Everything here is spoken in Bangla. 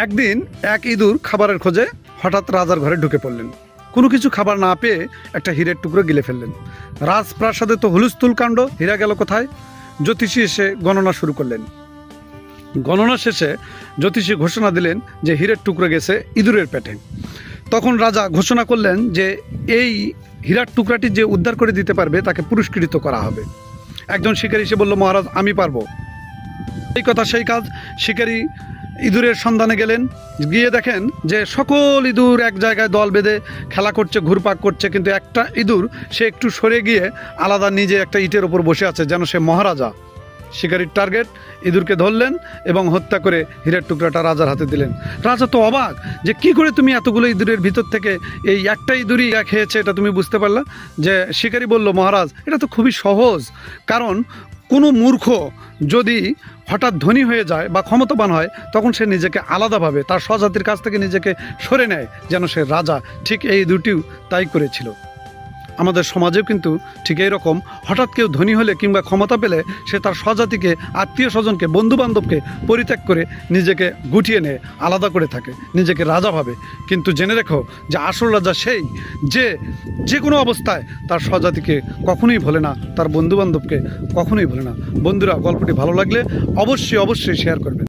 একদিন এক ইঁদুর খাবারের খোঁজে হঠাৎ রাজার ঘরে ঢুকে পড়লেন। কোনো কিছু খাবার না পেয়ে একটা হীরের টুকরো গিলে ফেললেন। রাজপ্রাসাদে তো হুলস্থুল কাণ্ড, হীরা গেল কোথায়? জ্যোতিষী এসে গণনা শুরু করলেন। গণনা শেষে জ্যোতিষী ঘোষণা দিলেন যে হীরের টুকরো গেছে ইঁদুরের পেটে। তখন রাজা ঘোষণা করলেন যে এই হীরার টুকরাটি যে উদ্ধার করে দিতে পারবে তাকে পুরস্কৃত করা হবে। একজন শিকারী এসে বলল, মহারাজ আমি পারবো। এই কথা সেই কাজ। শিকারী ইঁদুরের সন্ধানে গেলেন। গিয়ে দেখেন যে সকল ইঁদুর এক জায়গায় দল বেঁধে খেলা করছে, ঘুরপাক করছে, কিন্তু একটা ইঁদুর সে একটু সরে গিয়ে আলাদা নিজে একটা ইটের ওপর বসে আছে, যেন সে মহারাজা। শিকারীর টার্গেট, ইঁদুরকে ধরলেন এবং হত্যা করে হীরের টুকরাটা রাজার হাতে দিলেন। রাজা তো অবাক যে কি করে তুমি এতগুলো ইঁদুরের ভিতর থেকে এই একটা ইঁদুরই খেয়েছে, এটা তুমি বুঝতে পারলা? যে শিকারী বলল, মহারাজ এটা তো খুবই সহজ, কারণ কোনো মূর্খ যদি হঠাৎ ধনী হয়ে যায় বা ক্ষমতাবান হয় তখন সে নিজেকে আলাদাভাবে তার স্বজাতির কাছ থেকে নিজেকে সরে নেয়, যেন সে রাজা। ঠিক এই দুটিও তাই করেছিল। আমাদের সমাজেও কিন্তু ঠিক এইরকম, হঠাৎ কেউ ধনী হলে কিংবা ক্ষমতা পেলে সে তার স্বজাতিকে, আত্মীয় স্বজনকে, বন্ধুবান্ধবকে পরিত্যাগ করে নিজেকে গুটিয়ে নেয়, আলাদা করে থাকে, নিজেকে রাজা ভাবে। কিন্তু জেনে রেখো যে আসল রাজা সেই যে কোনো অবস্থায় তার স্বজাতিকে কখনোই ভোলে না, তার বন্ধুবান্ধবকে কখনোই ভোলে না। বন্ধুরা, গল্পটি ভালো লাগলে অবশ্যই শেয়ার করবেন।